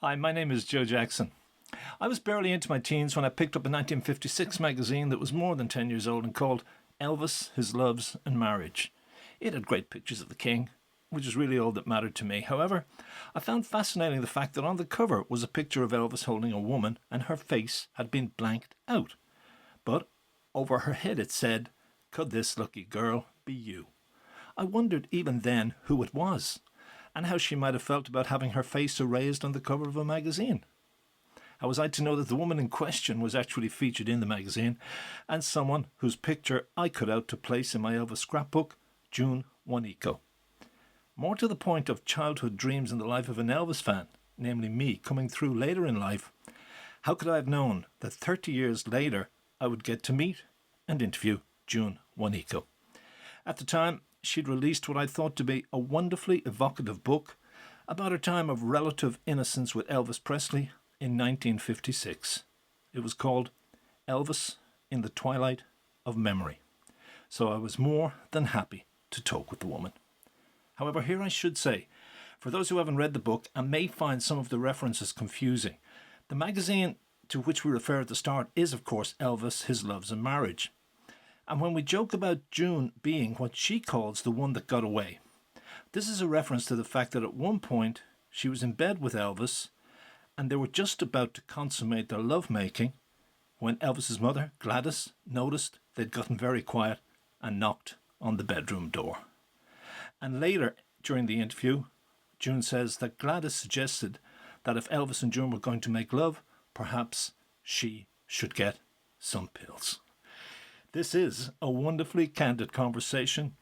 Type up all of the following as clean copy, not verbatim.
Hi, my name is Joe Jackson. I was barely into my teens when I picked up a 1956 magazine that was more than 10 years old and called Elvis, His Loves and Marriage. It had great pictures of the king, which is really all that mattered to me. However, I found fascinating the fact that on the cover was a picture of Elvis holding a woman and her face had been blanked out. But over her head it said, "Could this lucky girl be you?" I wondered even then who it was, and how she might have felt about having her face erased on the cover of a magazine. How was I to know that the woman in question was actually featured in the magazine, and someone whose picture I cut out to place in my Elvis scrapbook, June Juanico? More to the point of childhood dreams in the life of an Elvis fan, namely me coming through later in life, how could I have known that 30 years later I would get to meet and interview June Juanico? At the time, she'd released what I thought to be a wonderfully evocative book about her time of relative innocence with Elvis Presley in 1956. It was called Elvis in the Twilight of Memory. So I was more than happy to talk with the woman. However, here I should say, for those who haven't read the book and may find some of the references confusing, the magazine to which we refer at the start is, of course, Elvis, His Loves and Marriage. And when we joke about June being what she calls the one that got away, this is a reference to the fact that at one point she was in bed with Elvis and they were just about to consummate their lovemaking when Elvis's mother, Gladys, noticed they'd gotten very quiet and knocked on the bedroom door. And later, during the interview, June says that Gladys suggested that if Elvis and June were going to make love, perhaps she should get some pills. This is a wonderfully candid conversation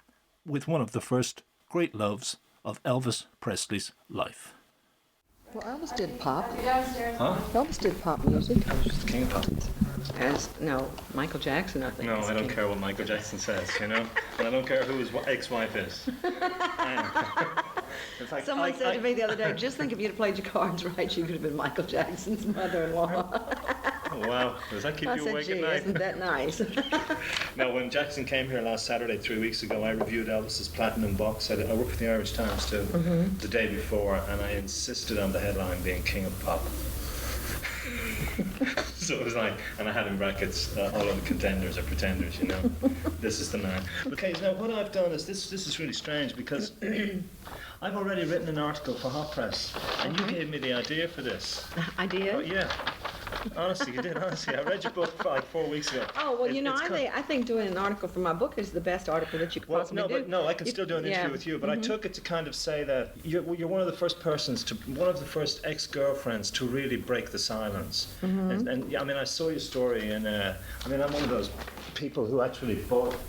with one of the first great loves of Elvis Presley's life. Well, Elvis did pop. Huh? Elvis did pop music. Elvis King of Pop. No, Michael Jackson, I think. No, I don't care what Michael Jackson says, and I don't care who his ex-wife is. In fact, Someone said to me the other day, just think if you'd have played your cards right, you could have been Michael Jackson's mother-in-law. Oh, wow. Does that keep you awake gee, at night? isn't that nice? Now, when Jackson came here last Saturday, 3 weeks ago, I reviewed Elvis's Platinum box. I worked for the Irish Times too, the day before, and I insisted on the headline being King of Pop. So it was like, and I had in brackets all of the contenders or pretenders, This is the man. Okay, now what I've done is, this is really strange because I've already written an article for Hot Press, and you gave me the idea for this. Idea? Oh, yeah. Honestly, you did. Honestly, I read your book like 4 weeks ago. Oh, well, I think doing an article for my book is the best article that you could possibly do. No, I can still do an interview with you, but I took it to kind of say that you're one of the first one of the first ex-girlfriends to really break the silence. And I mean, I saw your story, and I'm one of those people who actually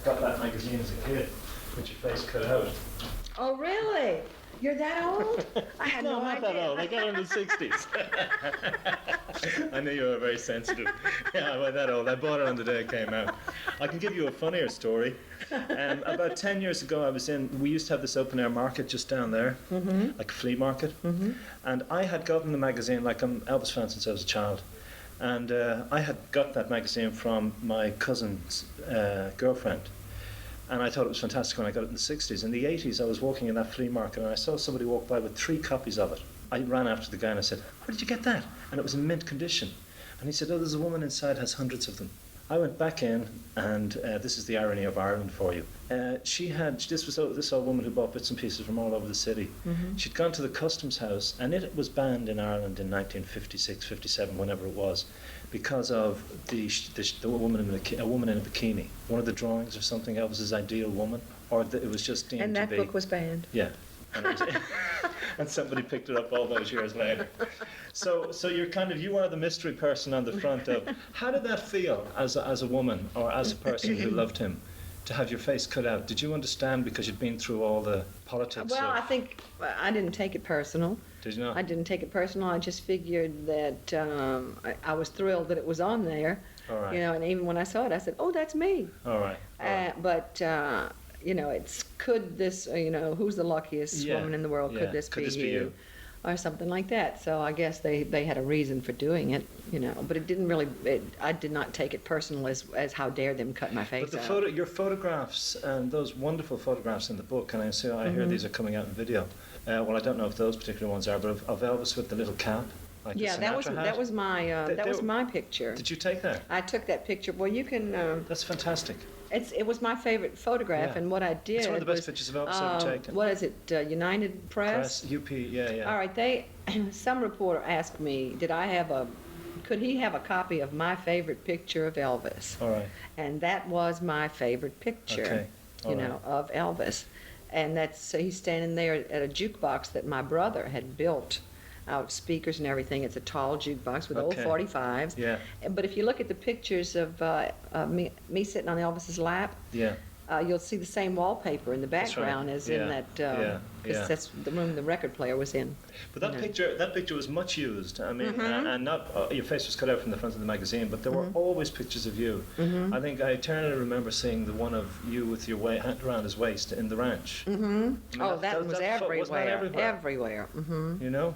got that magazine as a kid with your face cut out. Oh, really? You're that old? I had no not idea. that old. I got it in the 60s. I knew you were very sensitive. Yeah, I went that old. I bought it on the day it came out. I can give you a funnier story. About 10 years ago, we used to have this open-air market just down there, like a flea market. And I had gotten the magazine, like I'm Elvis fan since I was a child. And I had got that magazine from my cousin's girlfriend. And I thought it was fantastic when I got it in the 60s. In the 80s, I was walking in that flea market and I saw somebody walk by with 3 copies of it. I ran after the guy and I said, "Where did you get that?" And it was in mint condition. And he said, "Oh, there's a woman inside has hundreds of them." I went back in, and this is the irony of Ireland for you. This old woman who bought bits and pieces from all over the city. She'd gone to the customs house, and it was banned in Ireland in 1956, 57, whenever it was, because of a woman in a bikini. One of the drawings or something, Elvis's ideal woman, or it was just deemed to be. And that book was banned. Yeah. And somebody picked it up all those years later. So you are the mystery person on the front of, how did that feel as a woman or as a person who loved him, to have your face cut out? Did you understand because you'd been through all the politics? Well, I think I didn't take it personal. Did you not? I didn't take it personal. I just figured that I was thrilled that it was on there. All right. And even when I saw it, I said, "Oh, that's me." All right. But could this, who's the luckiest woman in the world? Yeah. Could this be you? Or something like that. So I guess they had a reason for doing it, but it didn't really, I did not take it personal as how dare them cut my face out. But your photographs and those wonderful photographs in the book, and I hear these are coming out in video. Well, I don't know if those particular ones are, but of Elvis with the little cat. Like Yeah, the that was Sinatra hat? that was my They- that they was were- my picture. Did you take that? I took that picture. Well, you can. That's fantastic. It was my favorite photograph, Yeah. and what I did It's one of the best was, pictures I've ever taken. what is it? United Press. UP, yeah. All right, some reporter asked me, could he have a copy of my favorite picture of Elvis? All right. And that was my favorite picture, Okay. All right. of Elvis. And so he's standing there at a jukebox that my brother had built out, speakers and everything. It's a tall jukebox with old Okay. 45s. Yeah. But if you look at the pictures of me sitting on Elvis's lap, Yeah. you'll see the same wallpaper in the That's right. background as Yeah. in that. Yeah. 'Cause that's the room the record player was in. But that picture was much used. I mean, and not your face was cut out from the front of the magazine, but there were always pictures of you. I think I eternally remember seeing the one of you with your hand around his waist in the ranch. I mean, That was everywhere. wasn't that everywhere? Everywhere. You know,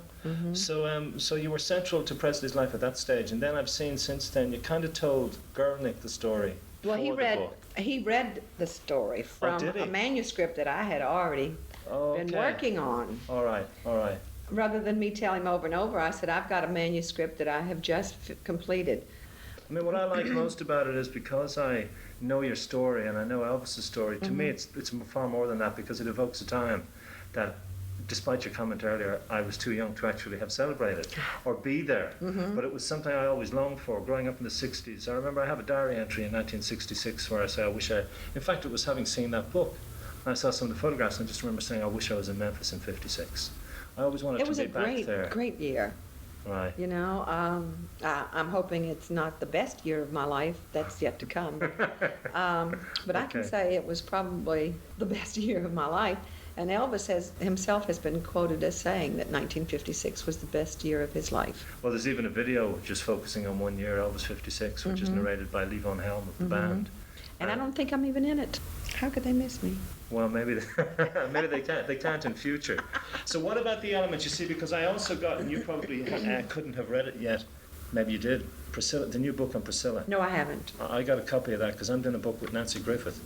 so you were central to Presley's life at that stage, and then I've seen since then you kind of told Gurnick the story. Well, for the book. he read the story from did he? a manuscript that I had already been Okay. working on. All right. Rather than me tell him over and over, I said, I've got a manuscript that I have just completed. I mean, what I like most about it is because I know your story and I know Elvis's story. To me, it's far more than that because it evokes a time that, despite your comment earlier, I was too young to actually have celebrated or be there. But it was something I always longed for growing up in the 60s. I remember I have a diary entry in 1966 where I say, in fact, it was having seen that book. I saw some of the photographs and I just remember saying, I wish I was in Memphis in 56. I always wanted It was to a be back there. great year. Right. You know, I'm hoping it's not the best year of my life. That's yet to come. But I can Okay. say it was probably the best year of my life. And Elvis himself has been quoted as saying that 1956 was the best year of his life. Well, there's even a video just focusing on one year, Elvis 56, which is narrated by Lee Von Helm of the band. And I don't think I'm even in it. How could they miss me? Well, maybe they can't. They can't in future. So what about the elements? You see, because I also got, and you probably couldn't have read it yet. Maybe you did. Priscilla, the new book on Priscilla. No, I haven't. I got a copy of that because I'm doing a book with Nancy Griffith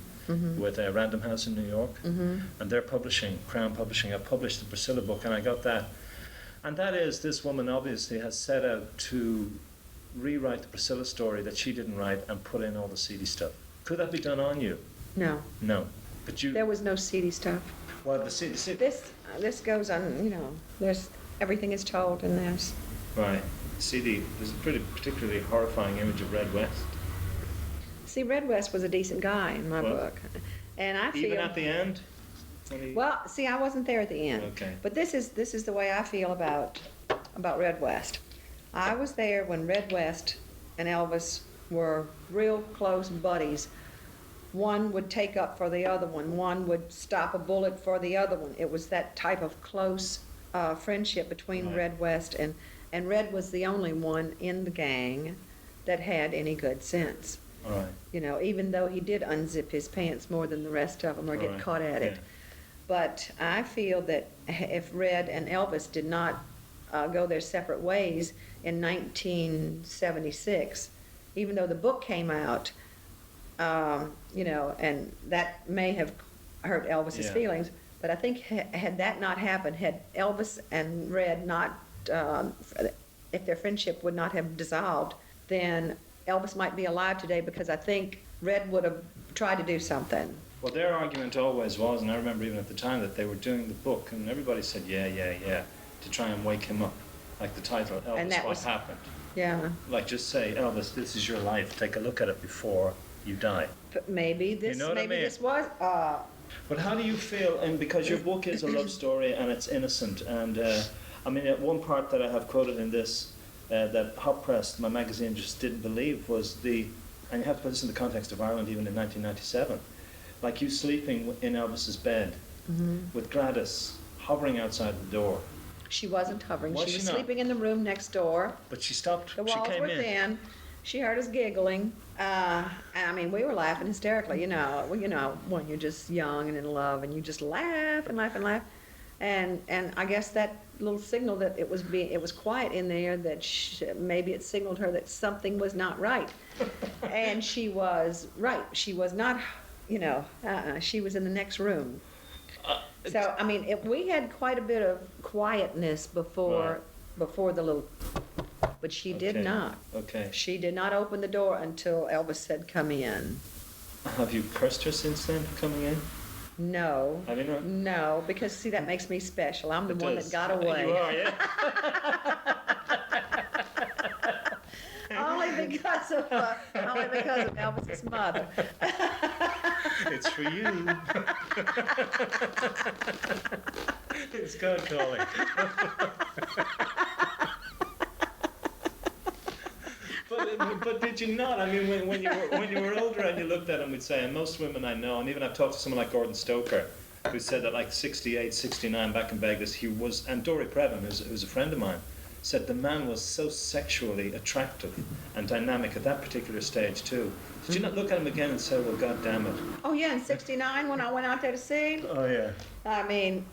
with Random House in New York, and they're publishing, Crown Publishing. I published the Priscilla book, and I got that. And that is, this woman obviously has set out to rewrite the Priscilla story that she didn't write and put in all the seedy stuff. Could that be done on you? No. No. But you. There was no seedy stuff. Well, the CD. This goes on, you know, everything is told in this. Right. CD. There's a particularly horrifying image of Red West. See, Red West was a decent guy in my Well, book. And I feel... Even at the end? Well, see, I wasn't there at the end. Okay. But this is the way I feel about Red West. I was there when Red West and Elvis were real close buddies. One would take up for the other one. One would stop a bullet for the other one. It was that type of close friendship between Right. Red West and Red was the only one in the gang that had any good sense. All right. You know, even though he did unzip his pants more than the rest of them or get Right. caught at it. Yeah. But I feel that if Red and Elvis did not go their separate ways in 1976, even though the book came out, you know, and that may have hurt Elvis's Yeah. feelings, but I think had that not happened, had Elvis and Red not, if their friendship would not have dissolved, then Elvis might be alive today because I think Red would have tried to do something. Well, their argument always was, and I remember even at the time, that they were doing the book, and everybody said, yeah, to try and wake him up. Like the title, And Elvis, that What was- Happened? Yeah, Like, just say, Elvis, this is your life. Take a look at it before you die. but maybe know what I mean? this was, But how do you feel, and because your book is a love story and it's innocent, and I mean, at one part that I have quoted in this, that Hot Press, my magazine, just didn't believe was and you have to put this in the context of Ireland even in 1997, like you sleeping in Elvis's bed with Gladys hovering outside the door. she wasn't hovering. Was She was she not? sleeping in the room next door. But she stopped, The she walls came were in. thin. She heard us giggling. And I mean, we were laughing hysterically, you know. Well, you know, when you're just young and in love, and you just laugh and laugh and laugh. And I guess that little signal that it was quiet in there, that maybe it signaled her that something was not right. And she was right. She was not, you know. She was in the next room. So I mean, we had quite a bit of quietness before the little but she did not. Okay. She did not open the door until Elvis said, "Come in." Have you cursed her since then for coming in? No. Have you not? No, because see, that makes me special. I'm the one that got away. You are, yeah. Only because of Elvis's mother. It's for you. It's God calling. But did you not? I mean, when you were older and you looked at him, we'd say, and most women I know, and even I've talked to someone like Gordon Stoker, who said that like 68, 69 back in Vegas, he was, and Dory Previn, who's a friend of mine, said the man was so sexually attractive and dynamic at that particular stage too. Did you not look at him again and say, well, God damn it? Oh yeah, in '69 when I went out there to sing. Oh yeah. I mean,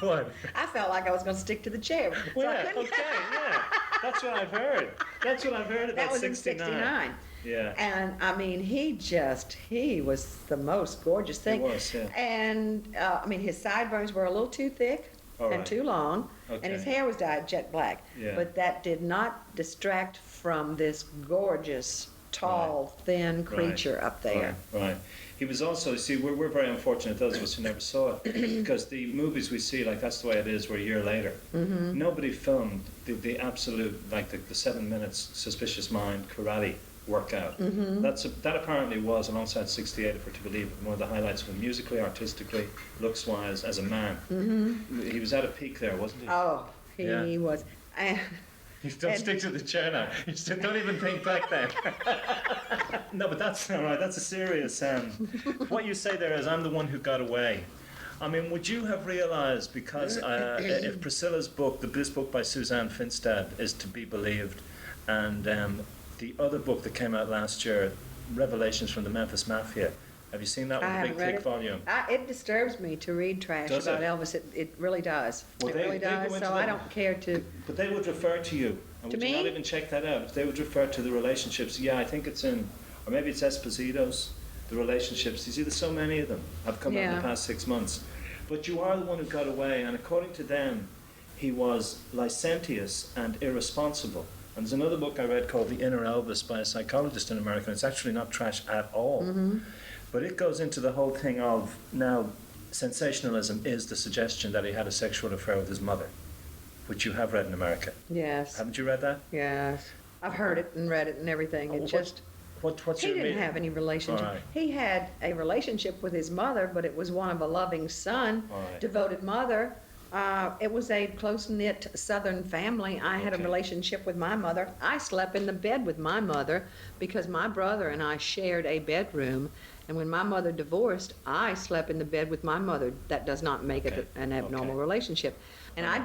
What? I felt like I was going to stick to the chair. So I Yeah, couldn't- okay, yeah. That's what I've heard. That's what I've heard about That was 69. in '69. Yeah. And I mean, he was the most gorgeous thing. He was, yeah. And I mean, his sideburns were a little too thick All and right. too long, and his Okay. hair was dyed jet black. Yeah. But that did not distract from this gorgeous, tall, thin creature up there. Right. He was also, see, we're very unfortunate, those of us who never saw it, because the movies we see, like That's the Way It Is, were a year later. Mm-hmm. Nobody filmed the absolute, like the 7 minutes Suspicious Mind karate workout. Mm-hmm. That apparently was, alongside 68, if we're to believe it, one of the highlights of him, musically, artistically, looks-wise, as a man. Mm-hmm. He was at a peak there, wasn't he? Oh, he Yeah. was. And You don't stick to the chair now. You just don't even think back then. No, but that's all right. That's a serious what you say there is, I'm the one who got away. I mean, would you have realised, because if Priscilla's book, this book by Suzanne Finstad, is to be believed, and the other book that came out last year, Revelations from the Memphis Mafia, have you seen that I one, the haven't big read thick it. volume? It disturbs me to read trash Does about it? Elvis. It really does. Well, It they- really they go does. into So the- I don't care to. But they would refer to you. And To would you not me? even check that out? If they would refer to the relationships, yeah, I think it's in, or maybe it's Esposito's, the relationships. You see, there's so many of them have come out in Yeah. the past 6 months. But you are the one who got away, and according to them, he was licentious and irresponsible. And there's another book I read called The Inner Elvis by a psychologist in America. It's actually not trash at all. Mm-hmm. But it goes into the whole thing of, now, sensationalism is the suggestion that he had a sexual affair with his mother, which you have read in America. Yes. Haven't you read that? Yes. I've heard it and read it and everything. It just. What's He your didn't reading? have any relationship. All right. He had a relationship with his mother, but it was one of a loving son, All right. devoted mother. It was a close-knit Southern family. I had a Okay. relationship with my mother. I slept in the bed with my mother because my brother and I shared a bedroom. And when my mother divorced, I slept in the bed with my mother. That does not make Okay. it an abnormal Okay. relationship. And I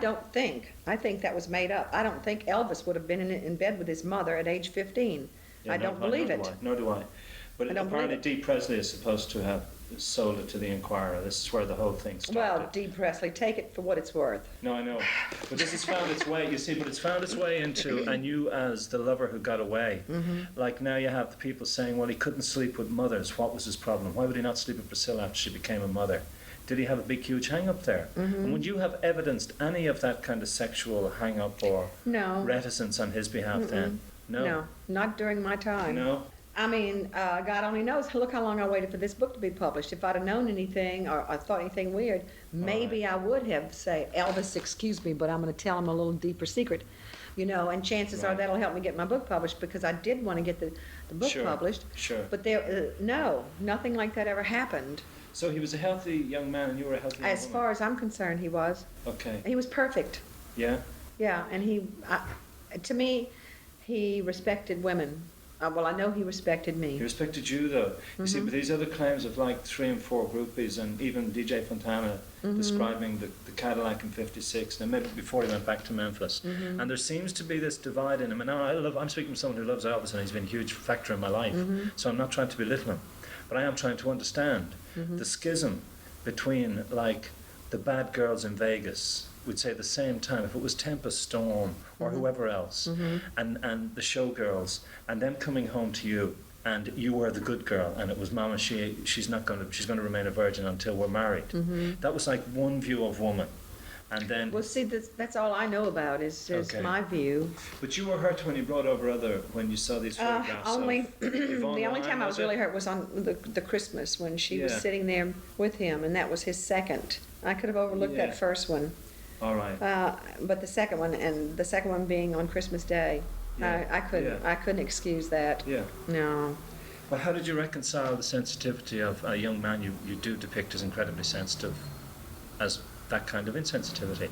think that was made up. I don't think Elvis would have been in bed with his mother at age 15. Yeah, I don't believe it. Nor do I. But I don't apparently believe Dee Presley is supposed to have sold it to the Inquirer. This is where the whole thing started. Well, Dee Presley, take it for what it's worth. No, I know. But this has found its way, you see, but it's found its way into, and you as the lover who got away, like now you have the people saying, well, he couldn't sleep with mothers. What was his problem? Why would he not sleep with Priscilla after she became a mother? Did he have a big, huge hang-up there? And would you have evidenced any of that kind of sexual hang-up or No. reticence on his behalf then? No. No, not during my time. No? I mean, God only knows. Look how long I waited for this book to be published. If I'd have known anything or I thought anything weird, maybe I would have say, Elvis, excuse me, but I'm going to tell him a little deeper secret. You know, and chances are Right. that'll help me get my book published because I did want to get the book Sure, published. sure. But no, nothing like that ever happened. So he was a healthy young man and you were a healthy young As woman? far as I'm concerned, he was. Okay. He was perfect. Yeah? Yeah, and to me, he respected women. Well, I know he respected me. He respected you, though. You see, but these other claims of like 3 and 4 groupies, and even DJ Fontana describing the Cadillac in '56, and maybe before he went back to Memphis. And there seems to be this divide in him. And now I'm speaking to someone who loves Elvis, and he's been a huge factor in my life. So I'm not trying to belittle him, but I am trying to understand the schism between like the bad girls in Vegas. Would say the same time, if it was Tempest Storm or whoever else, and the showgirls, and them coming home to you, and you were the good girl, and it was Mama, she's going to remain a virgin until we're married. That was like one view of woman. And then, Well, see, that's all I know about is Okay. my view. but you were hurt when you brought over when you saw these photographs. Only of Yvonne the only Ryan, time I was it? really hurt was on the Christmas when she was Yeah. sitting there with him, and that was his second. I could have overlooked Yeah. that first one, All right. but the second one being on Christmas Day, Yeah. I couldn't excuse that. Yeah. No. Well, how did you reconcile the sensitivity of a young man you do depict as incredibly sensitive, as that kind of insensitivity?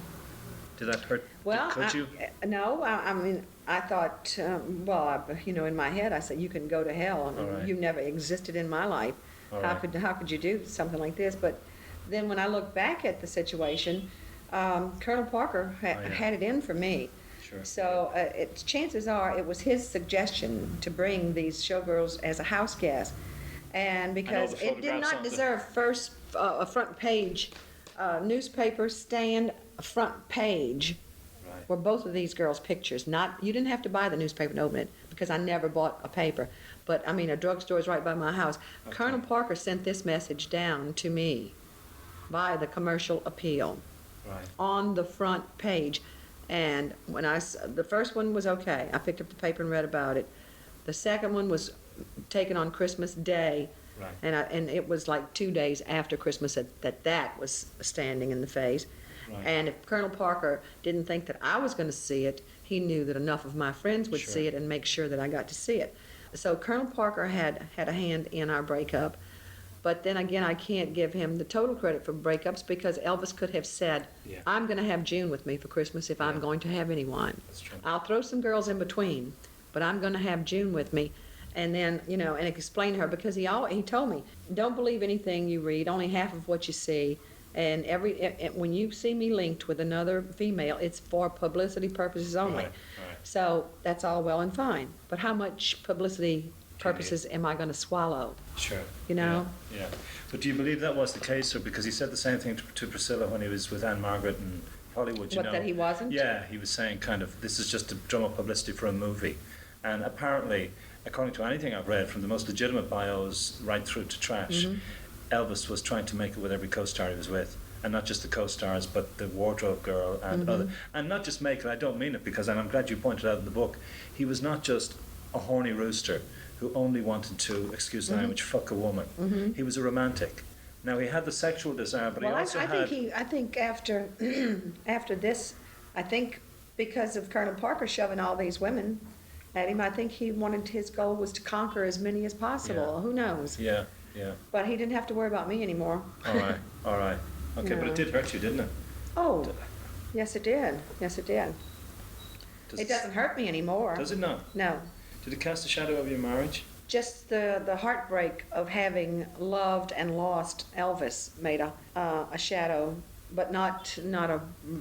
Did that hurt? Well, Could you? no, I mean, I thought, in my head, I said, you can go to hell. All right. You never existed in my life. All How right. could you do something like this? But then when I look back at the situation, Colonel Parker Oh, yeah. had it in for me. Sure. So chances are it was his suggestion to bring these showgirls as a house guest. And because the it did photographs not on the- deserve a front page newspaper stand front page Right. were both of these girls' pictures. You didn't have to buy the newspaper and open it because I never bought a paper. But I mean, a drugstore is right by my house. Okay. Colonel Parker sent this message down to me by the commercial appeal Right. on the front page. And when the first one was okay. I picked up the paper and read about it. The second one was taken on Christmas Day. Right. And it was like 2 days after Christmas that was standing in the face. Right. And if Colonel Parker didn't think that I was going to see it, he knew that enough of my friends would Sure. see it and make sure that I got to see it. So Colonel Parker had a hand in our breakup. But then again, I can't give him the total credit for breakups because Elvis could have said, Yeah. I'm going to have June with me for Christmas if I'm Yeah. going to have anyone. That's true. I'll throw some girls in between, but I'm going to have June with me. And then, and explain to her, because he told me, don't believe anything you read, only half of what you see. And when you see me linked with another female, it's for publicity purposes only. Right. Right. So that's all well and fine. But how much publicity purposes am I going to swallow? Sure. You know? Yeah. But do you believe that was the case, or because he said the same thing to Priscilla when he was with Anne Margaret in Hollywood? You know? That he wasn't? Yeah, he was saying kind of this is just to drum up publicity for a movie, and apparently, according to anything I've read, from the most legitimate bios right through to trash, Mm-hmm. Elvis was trying to make it with every co-star he was with. And not just the co-stars, but the wardrobe girl and Mm-hmm. other, and not just make it. I don't mean it because, and I'm glad you pointed out in the book, he was not just a horny rooster who only wanted to, excuse the Mm-hmm. language, fuck a woman. He was a romantic. Now he had the sexual desire, but Well, he also had. I think after after this, I think because of Colonel Parker shoving all these women at him, I think his goal was to conquer as many as possible. Yeah. Who knows? Yeah, yeah. But he didn't have to worry about me anymore. All right, all right. Okay, but No. it did hurt you, didn't it? Oh, yes it did. Yes it did. Does, It doesn't hurt me anymore. Does it not? No. Did it cast a shadow over your marriage? Just the heartbreak of having loved and lost Elvis made a shadow, but not a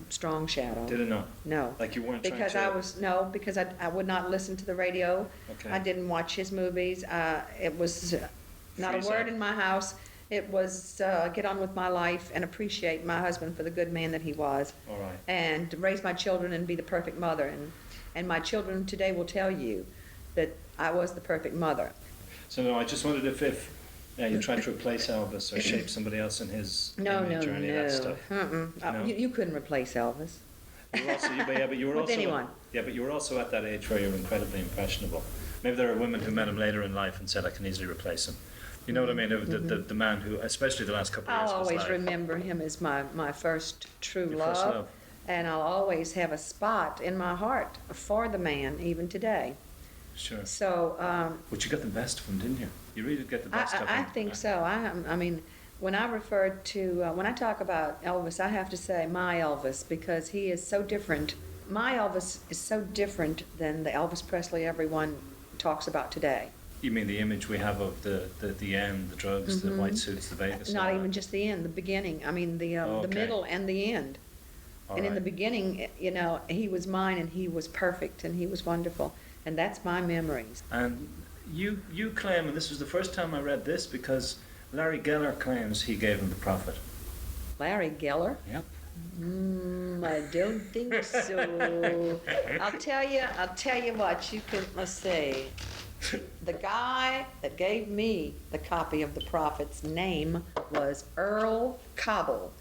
strong shadow. Did it not? No. Like you weren't Because trying to. I would not listen to the radio. Okay. I didn't watch his movies. It was not a Freeze word up. in my house. It was get on with my life and appreciate my husband for the good man that he was, All right. and to raise my children and be the perfect mother. And my children today will tell you that I was the perfect mother. So no, I just wondered if you tried to replace Elvis or shape somebody else in his No, image no, or any of that stuff. no. No? You couldn't replace Elvis. You were also, but you were With also anyone. Yeah, but you were also at that age where you were incredibly impressionable. Maybe there are women who met him later in life and said, "I can easily replace him." You know what I mean? The man who, especially the last couple of years I'll of his always life. remember him as my first true Your love, first love. and I'll always have a spot in my heart for the man, even today. Sure. So But you got the best of him, didn't you? You really did get the best of him. I think so. I mean, when I refer to when I talk about Elvis, I have to say my Elvis, because he is so different. My Elvis is so different than the Elvis Presley everyone talks about today. You mean the image we have of the end, the drugs, the white suits, the Vegas? Not all even that? just the end, the beginning. I mean, the Okay. middle and the end. All And in the right. beginning, he was mine and he was perfect and he was wonderful. And that's my memories. And you claim, and this was the first time I read this, because Larry Geller claims he gave him the prophet. Larry Geller? Yep. I don't think so. I'll tell you what, let's see. The guy that gave me the copy of the prophet's name was Earl Cobble,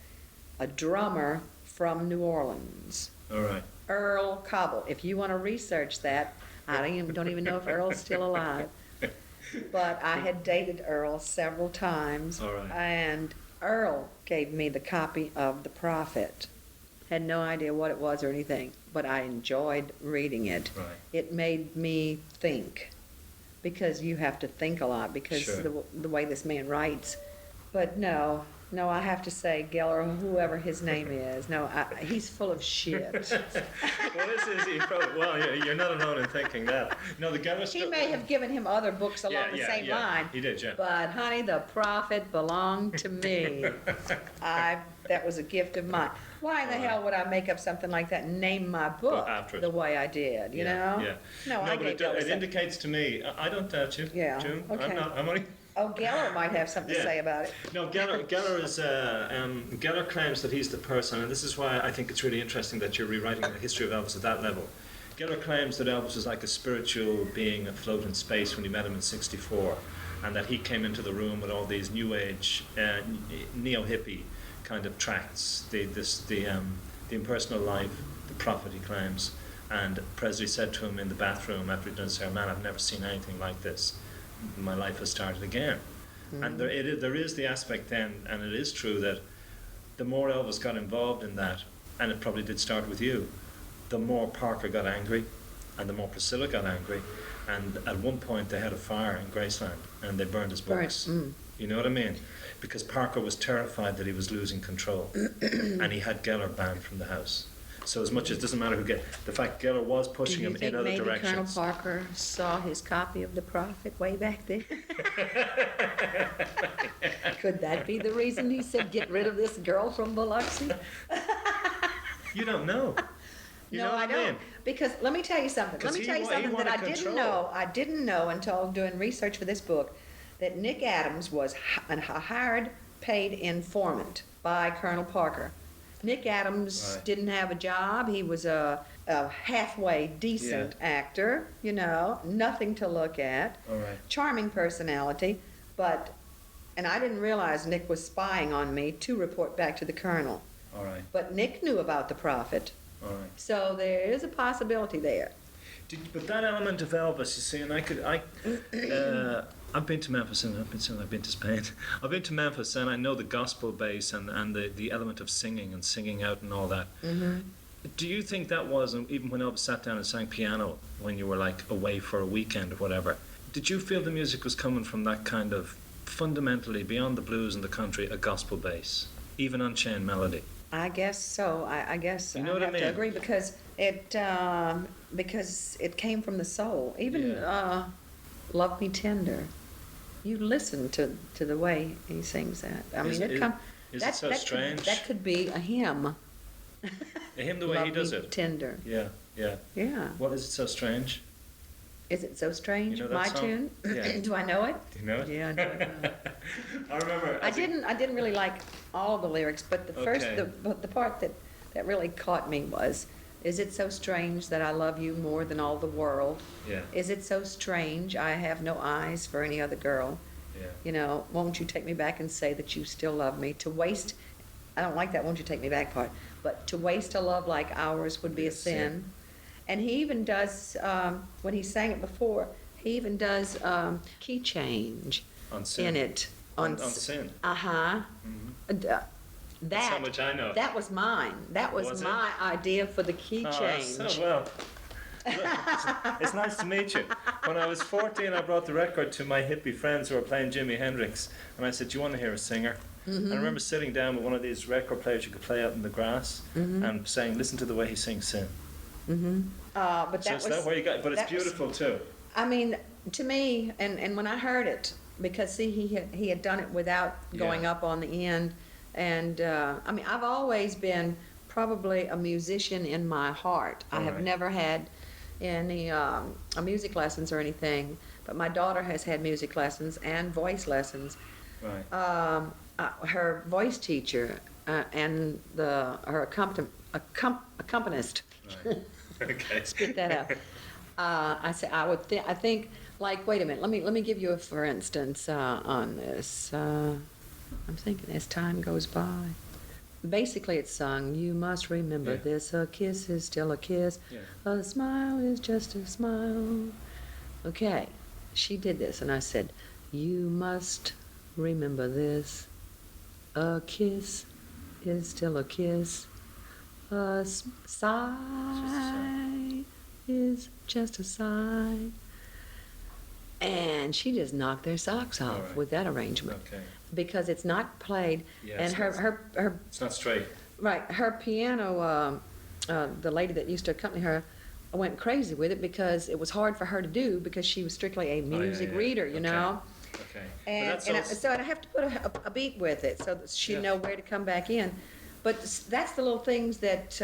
a drummer from New Orleans. All right. Earl Cobble. If you want to research that, I don't even know if Earl's still alive. But I had dated Earl several times. All right. And Earl gave me the copy of The Prophet. Had no idea what it was or anything, but I enjoyed reading it. Right. It made me think, because you have to think a lot because Sure. the way this man writes. But no, I have to say Geller, whoever his name is, he's full of shit. Well, this is you're not alone in thinking that. No, the Geller He may have given him other books along the same line. He did, yeah. But honey, The Prophet belonged to me. That was a gift of mine. Why in the hell would I make up something like that and name my book after it. the way I did, you know? Yeah. No, I gave but it indicates to me, I don't doubt you, Yeah, June. okay. I'm only... Oh, Geller might have something to Yeah. say about it. No, Geller is Geller claims that he's the person, and this is why I think it's really interesting that you're rewriting the history of Elvis at that level. Geller claims that Elvis was like a spiritual being afloat in space when he met him in '64, and that he came into the room with all these new age neo-hippie kind of tracts, the impersonal life, the prophet, he claims. And Presley said to him in the bathroom after he'd done his hair, "Man, I've never seen anything like this. My life has started again." Mm-hmm. And there is the aspect then, and it is true that the more Elvis got involved in that, and it probably did start with you, the more Parker got angry, and the more Priscilla got angry, and at one point they had a fire in Graceland, and they burned his books. You know what I mean? Because Parker was terrified that he was losing control, and he had Geller banned from the house. So as much as it doesn't matter who the fact Geller was pushing him in other maybe directions. Colonel Parker saw his copy of The Prophet way back then? Could that be the reason he said, "Get rid of this girl from Biloxi"? You don't know. You know what I don't. mean? Because let me tell you something. Let me tell you something that I didn't know. I didn't know until doing research for this book, that Nick Adams was a hired, paid informant by Colonel Parker. Nick Adams didn't have a job. He was a halfway decent actor, you know, nothing to look at. All right. Charming personality, and I didn't realize Nick was spying on me to report back to the Colonel. All right. But Nick knew about The Prophet. All right. So there is a possibility there. But that element of Elvis, you see, and I've been to Memphis and I've been to Spain. I've been to Memphis and I know the gospel bass and the element of singing and singing out and all that. Mm-hmm. Do you think that was, even when Elvis sat down and sang piano when you were like away for a weekend or whatever, did you feel the music was coming from that kind of fundamentally, beyond the blues and the country, a gospel bass? Even Unchained Melody? I guess so. I guess you know I have to agree because it came from the soul. Even "Love Me Tender." You listen to the way he sings that. I mean, it so strange? That could be a hymn. A hymn the way he does it. Tender. Yeah. Yeah. What is it so strange? Is it so strange? You know that My song? tune? Yeah. Do I know it? Do you know it? Yeah, I know it. I remember. I didn't really like all of the lyrics, but the part that really caught me was, "Is it so strange that I love you more than all the world? Yeah. Is it so strange I have no eyes for any other girl? Yeah. You know, won't you take me back and say that you still love me? To waste," I don't like that "won't you take me back" part, but "to waste a love like ours would be a sin." And he even does, when he sang it before, he even does key change On Sin. in it. On Sin. Uh-huh. Mm-hmm. That's how much I know. That was mine. That was my idea for the key change. So well. Look, it's nice to meet you. When I was 14, I brought the record to my hippie friends who were playing Jimi Hendrix, and I said, "Do you want to hear a singer?" Mm-hmm. I remember sitting down with one of these record players you could play out in the grass, and saying, "Listen to the way he sings Sin." Mm-hmm. But so that was that where you got? But it's beautiful too. I mean, to me, and when I heard it, because see, he had done it without going up on the end, and I mean, I've always been probably a musician in my heart. I have never had any music lessons or anything, but my daughter has had music lessons and voice lessons. Right. Her voice teacher and her accompanist. Right. Okay. Spit that out. I think like, wait a minute. Let me give you a for instance on this. I'm thinking as time goes by. basically it's sung, you must remember Yeah. this, a kiss is still a kiss, Yeah. a smile is just a smile. Okay, she did this, and I said, you must remember this, a kiss is still a kiss, a sigh is just a sigh. And she just knocked their socks off All right. with that arrangement Okay. because it's not played, Yeah, and it's her It's not straight. right, her piano, the lady that used to accompany her, went crazy with it because it was hard for her to do because she was strictly a music yeah. reader, you Okay. know. Okay. And, but that's and also, so I have to put a beat with it so that she'd Yeah. know where to come back in. But that's the little things that,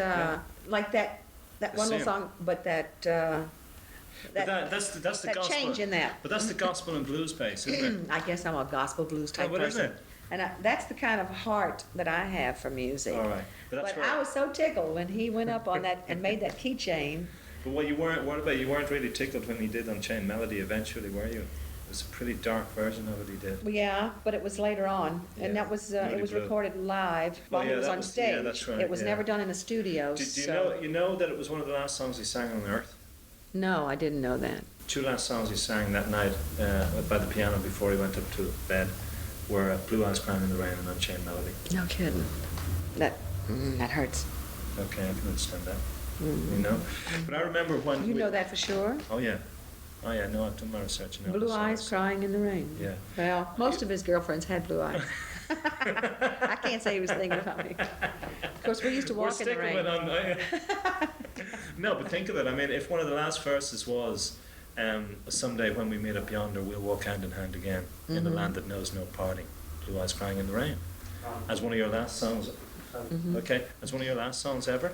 like that The one little same. song, but that, but that's the that gospel. change in that. But that's the gospel and blues base, isn't it? I guess I'm a gospel blues type what is person. it? And that's the kind of heart that I have for music. All right. But that's But where. I was so tickled when he went up on that and made that keychain. But what you weren't. What about you? Weren't really tickled when he did Unchained Melody eventually, were you? It was a pretty dark version of it he did. Well, yeah, but it was later on, and Yeah, that was Moody it was Blue. recorded live while he yeah, was that on was- stage. yeah, that's right, It was yeah. never done in a studio. Do you so know that it was one of the last songs he sang on Earth? no, I didn't know that. Two last songs he sang that night by the piano before he went up to bed were Blue Eyes Crying in the Rain and Unchained Melody. No kidding. That that hurts. Okay, I can understand that. Mm. You know, but I remember when You know that for sure. Oh yeah, no, I've done my research. on Blue Elvis eyes songs. crying in the rain. Yeah. Well, most of his girlfriends had blue eyes. I can't say he was thinking about me. Of course, we used to We're walk in the sticking rain. with on. No, but think of it. I mean, if one of the last verses was, "Someday when we meet up yonder, we'll walk hand in hand again in a Mhm. land that knows no parting." Blue Eyes Crying in the Rain. As one of your last songs, Mhm. okay, as one of your last songs ever.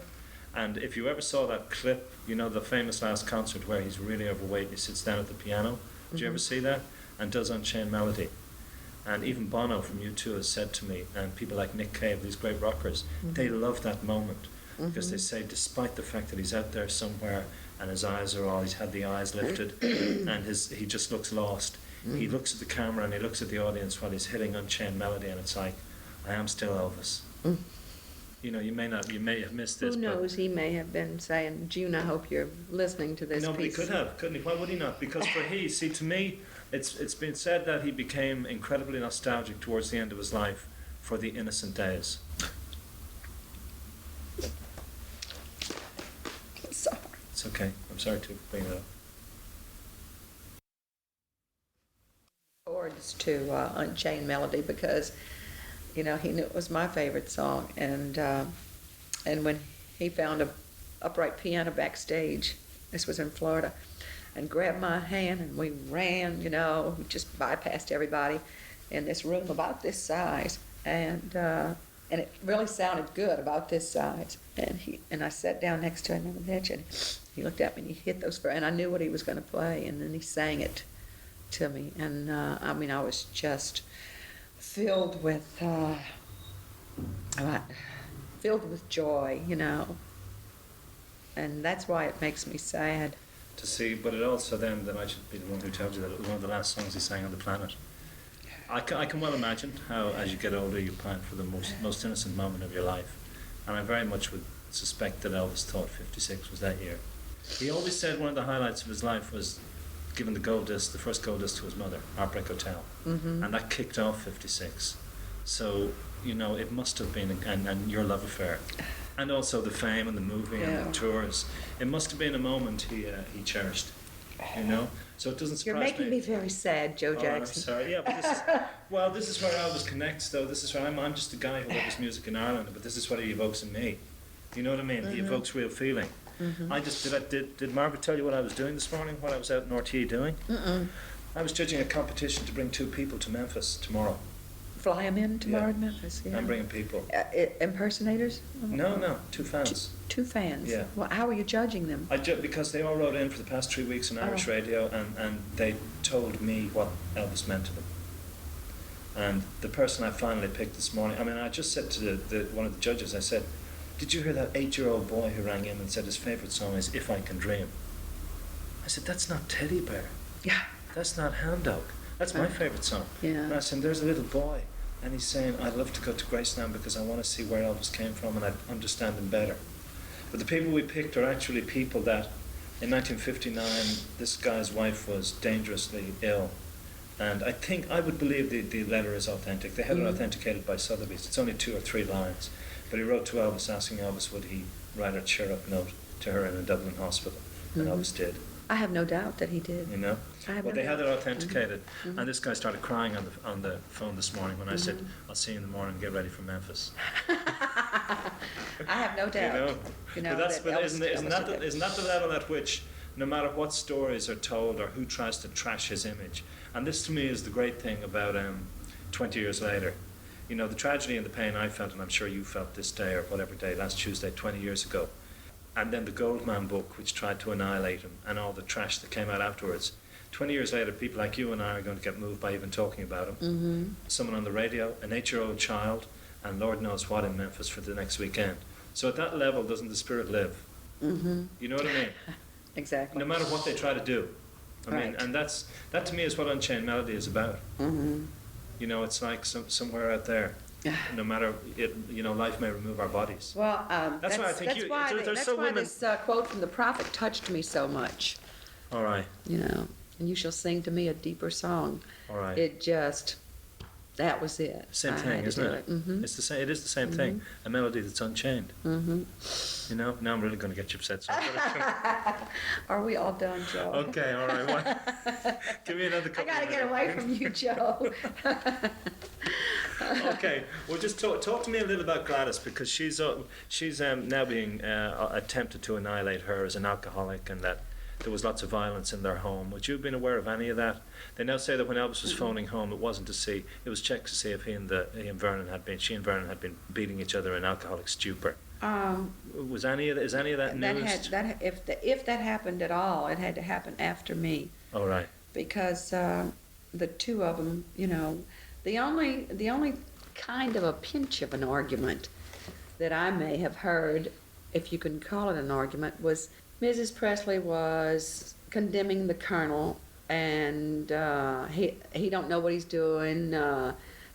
And if you ever saw that clip, you know the famous last concert where he's really overweight and he sits down at the piano. Did you ever Mhm. see that? And does Unchained Melody. And even Bono from U2 has said to me, and people like Nick Cave, these great rockers, they love that moment because they Mhm. say, despite the fact that he's out there somewhere and his eyes are all, he's had the eyes lifted and he just looks lost. He looks at the camera and he looks at the audience while he's hitting Unchained Melody, and it's like, I am still Elvis. Mm. You know, you may have missed this. Who knows? He may have been saying, "June, I hope you're listening to this No, but he piece." could have, couldn't he? Why would he not? Because see, to me, it's been said that he became incredibly nostalgic towards the end of his life for the innocent days. Sorry. It's okay. I'm sorry to bring it up. Chords to Unchained Melody because, you know, he knew it was my favorite song, and when he found a upright piano backstage, this was in Florida, and grabbed my hand and we ran, you know, we just bypassed everybody in this room about this size, and it really sounded good about this size, and I sat down next to him on the bench, and he looked at me and he hit those, and I knew what he was going to play, and then he sang it to me, and I mean, I was just filled with joy, you know, and that's why it makes me sad. To see, but it also then that I should be the one who tells you that it was one of the last songs he sang on the planet. I can well imagine how, as you get older, you plan for the most innocent moment of your life, and I very much would suspect that Elvis thought 56 was that year. He always said one of the highlights of his life was giving the first gold disc to his mother, Heartbreak Hotel, Mm-hmm. and that kicked off 56. So, you know, it must have been, and your love affair, and also the fame and the movie and Yeah. the tours, it must have been a moment he cherished, you know? So it doesn't surprise You're making me very sad, Joe Oh, Jackson. I'm sorry. Yeah, but this is where Elvis connects, though. This is where I'm just a guy who loves music in Ireland, but this is what he evokes in me. You know what I mean? He evokes real feeling. Mm-hmm. I just did Margaret tell you what I was doing this morning? What I was out in RTE doing? Mm-mm. I was judging a competition to bring 2 people to Memphis tomorrow. Fly him in tomorrow Yeah. in Memphis. Yeah. I'm bringing people. Impersonators? No, 2 fans. Two fans. Yeah. Well, how are you judging them? Because they all wrote in for the past 3 weeks on Irish Oh. radio, and they told me what Elvis meant to them. And the person I finally picked this morning, I mean, I just said to one of the judges, I said, "Did you hear that 8-year-old boy who rang in and said his favourite song is If I Can Dream?" I said, "That's not Teddy Bear. Yeah. That's not Hound Dog. That's my favourite song." Yeah. And I said, "There's a little boy and he's saying, I'd love to go to Graceland because I want to see where Elvis came from and I'd understand him better. But the people we picked are actually people that, in 1959, this guy's wife was dangerously ill. And I would believe the letter is authentic. They had it authenticated by Sotheby's. It's only 2 or 3 lines. But he wrote to Elvis asking Elvis would he write a cheer-up note to her in a Dublin hospital. And Elvis did. I have no doubt that he did. You know? Well, they had it authenticated. Mm-hmm. And this guy started crying on the phone this morning when I said, I'll see you in the morning, get ready for Memphis. I have no doubt. But isn't that the level at which, no matter what stories are told or who tries to trash his image, and this to me is the great thing about 20 years later, you know, the tragedy and the pain I felt, and I'm sure you felt this day or whatever day, last Tuesday, 20 years ago, and then the Goldman book, which tried to annihilate him, and all the trash that came out afterwards. 20 years later, people like you and I are going to get moved by even talking about him. Mm-hmm. Someone on the radio, an 8-year-old child, and Lord knows what in Memphis for the next weekend. So at that level, doesn't the spirit live? Mm-hmm. You know what I mean? Exactly. No matter what they try to do. I mean, Right. and that to me is what Unchained Melody is about. Mm-hmm. You know, it's like somewhere out there. No matter it, you know, life may remove our bodies. Well, That's why I think that's you- why, there's that's so why women- this quote from the prophet touched me so much. All right, You know, and you shall sing to me a deeper song. all right. It just, that was it. Same I thing, had to isn't do it? Mm-hmm. It's the same. It is the same thing. A melody that's unchained. Mm-hmm. You know. Now I'm really going to get you upset. So Are we all done, Joe? okay, all right. What? Give me another I couple. gotta get away from you, Joe. Okay, well, just talk to me a little about Gladys, because she's now being attempted to annihilate her as an alcoholic, and that there was lots of violence in their home. Would you have been aware of any of that? They now say that when Elvis was phoning home, it wasn't to see, it was checked to see if she and Vernon had been beating each other in alcoholic stupor. Is any of that news? If that happened at all, it had to happen after me, All right. because the two of them, you know, the only kind of a pinch of an argument that I may have heard, if you can call it an argument, was Mrs. Presley was condemning the Colonel, and he don't know what he's doing.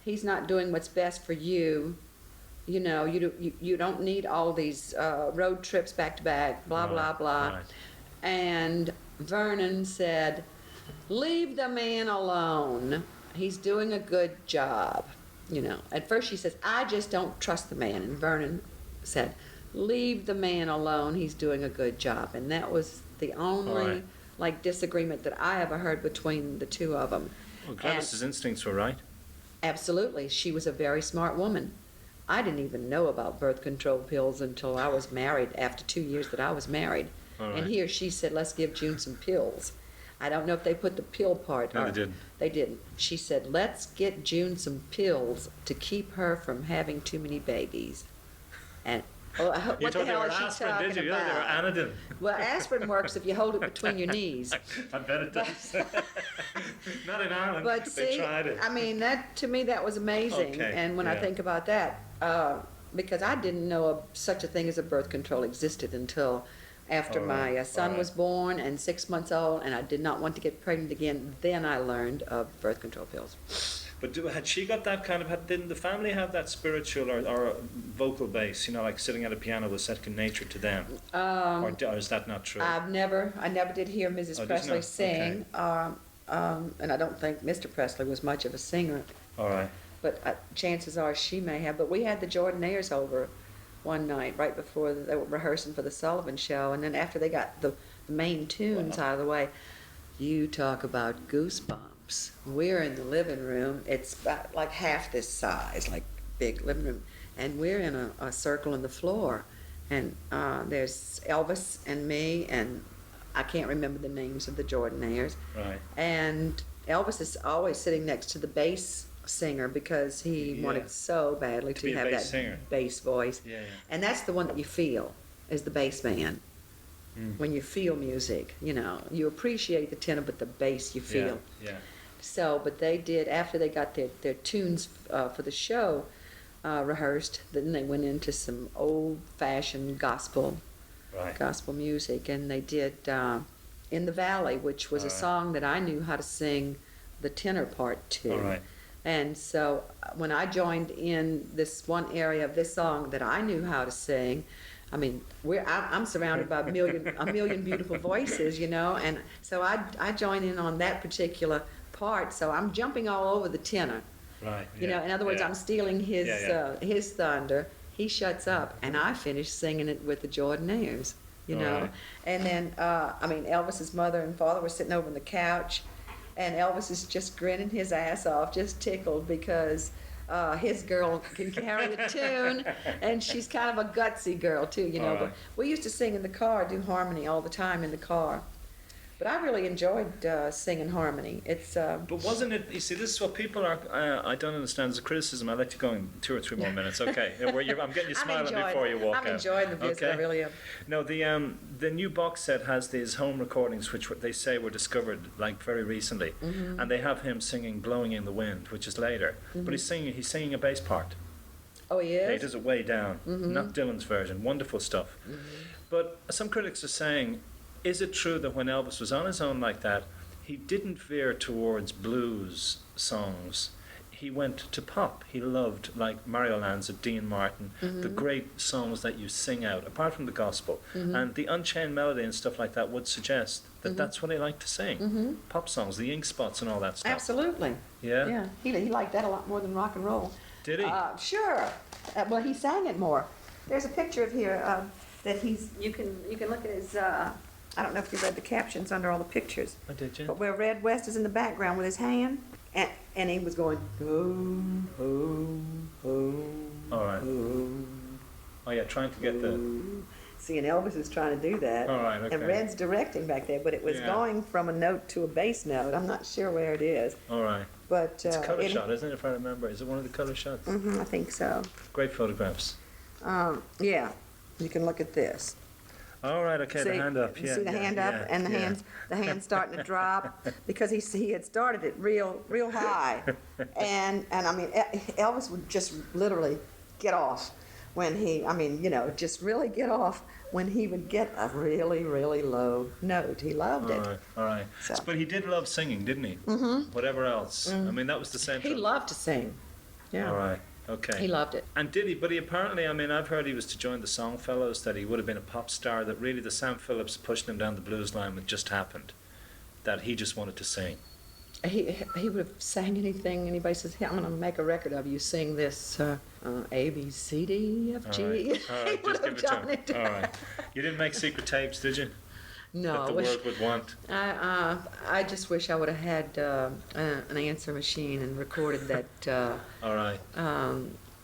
He's not doing what's best for you. You know, you don't need all these road trips back to back, blah, blah, blah. Right. And Vernon said, leave the man alone. He's doing a good job. You know, at first she says, I just don't trust the man. And Vernon said, leave the man alone. He's doing a good job. And that was the only Right. disagreement that I ever heard between the two of them. Well, Gladys's instincts were right. Absolutely. She was a very smart woman. I didn't even know about birth control pills until I was married, after 2 years that I was married. All right. And here she said, let's give June some pills. I don't know if they put the pill part No, on. they didn't. They didn't. She said, let's get June some pills to keep her from having too many babies. And You what the thought they hell were is she aspirin, talking did you? You thought about? they were Anadin. Well, aspirin works if you hold it between your knees. I bet it does. Not in Ireland. But they see, tried it. I mean, that to me that was amazing. Okay, And when I yeah. think about that, because I didn't know such a thing as a birth control existed until after All right, my son all right. was born and 6 months old, and I did not want to get pregnant again. Then I learned of birth control pills. But had she got that kind of, didn't the family have that spiritual or vocal base, you know, like sitting at a piano was second nature to them? Or is that not true? I never did hear Mrs. Oh, did you Presley not? sing, and I don't think Mr. Presley was much of a singer. All right. But chances are she may have. But we had the Jordanaires over one night right before they were rehearsing for the Sullivan Show, and then after they got the main tunes out of the way, you talk about goosebumps. We're in the living room. It's about like half this size, like big living room, and we're in a circle on the floor, and there's Elvis and me, and I can't remember the names of the Jordanaires. Right. And Elvis is always sitting next to the bass singer because he Yeah. wanted so badly To to be a have bass that singer. bass voice. Yeah, yeah. And that's the one that you feel, is the bass man. Mm. When you feel music, you know, you appreciate the tenor, but the bass you feel. Yeah. So, but they did, after they got their tunes for the show rehearsed, then they went into some old-fashioned gospel music, and they did In the Valley, which was a All right. song that I knew how to sing the tenor part to. All right. And so when I joined in this one area of this song that I knew how to sing, I mean, I'm surrounded by a million beautiful voices, you know, and so I join in on that particular part. So I'm jumping all over the tenor. Right. You know, in other words, I'm stealing his thunder. He shuts up, and I finish singing it with the Jordanaires, you know. Right. And then, I mean, Elvis's mother and father were sitting over on the couch, and Elvis is just grinning his ass off, just tickled because his girl can carry a tune, and she's kind of a gutsy girl too, you know. Right. But we used to sing in the car, do harmony all the time in the car. But I really enjoyed singing harmony. It's But wasn't it? You see, this is what people are. I don't understand. As a criticism, I'll let you go in 2 or 3 more minutes. Okay, I'm getting you smiling before you walk out. I'm enjoying the visit. I really am. No, the new box set has these home recordings, which they say were discovered like very recently, and they have him singing "Blowing in the Wind," which is later. But he's singing a bass part. Oh, he is? He does it way down, not Dylan's version. Wonderful stuff. But some critics are saying, is it true that when Elvis was on his own like that, he didn't veer towards blues songs? He went to pop. He loved, like Mario Lanza, Dean Martin, the great songs that you sing out, apart from the gospel. And the Unchained Melody and stuff like that would suggest that that's what he liked to sing. Pop songs, the ink spots and all that stuff. Absolutely. Yeah? Yeah. He liked that a lot more than rock and roll. Did he? Sure. Well, he sang it more. There's a picture of here that you can look at his. I don't know if you read the captions under all the pictures. Oh, did you? But where Red West is in the background with his hand, and he was going, oh, oh, oh. All right. Oh, yeah, trying to get the... See, and Elvis is trying to do that. All right, okay. And Red's directing back there, but it was going from a note to a bass note. I'm not sure where it is. All right. But it's a color shot, isn't it, if I remember? Is it one of the color shots? I think so. Great photographs. Yeah, you can look at this. All right, okay, See, the hand up. you see the hand up, and the hand's starting to drop because he had started it real high, and I mean Elvis would just literally get off when just really get off when he would get a really low note. He loved it. All right. So. But he did love singing, didn't he? Whatever else. I mean, that was the central. He loved to sing. Yeah. All right. Okay. He loved it. And did he? But he apparently, I mean, I've heard he was to join the Songfellows, that he would have been a pop star, that really the Sam Phillips pushing him down the blues line had just happened, that he just wanted to sing. He would have sang anything. Anybody says, hey, I'm going to make a record of you, sing this A, B, C, D, F, G. All right, He would just have give it to done him. it. All right. You didn't make secret tapes, did you? No, That the world would want. I just wish I would have had an answer machine and recorded that. All right.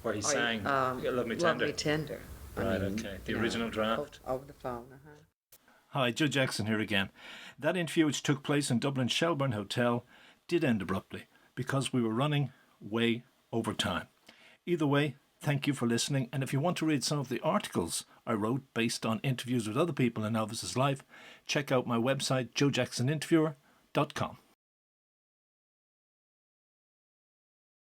Where he sang Love Me Tender. Love Me Tender. Right, okay. The original draft. Over the phone, Hi, Joe Jackson here again. That interview, which took place in Dublin's Shelburne Hotel, did end abruptly because we were running way over time. Either way, thank you for listening, and if you want to read some of the articles I wrote based on interviews with other people in Elvis's life, check out my website, joejacksoninterviewer.com.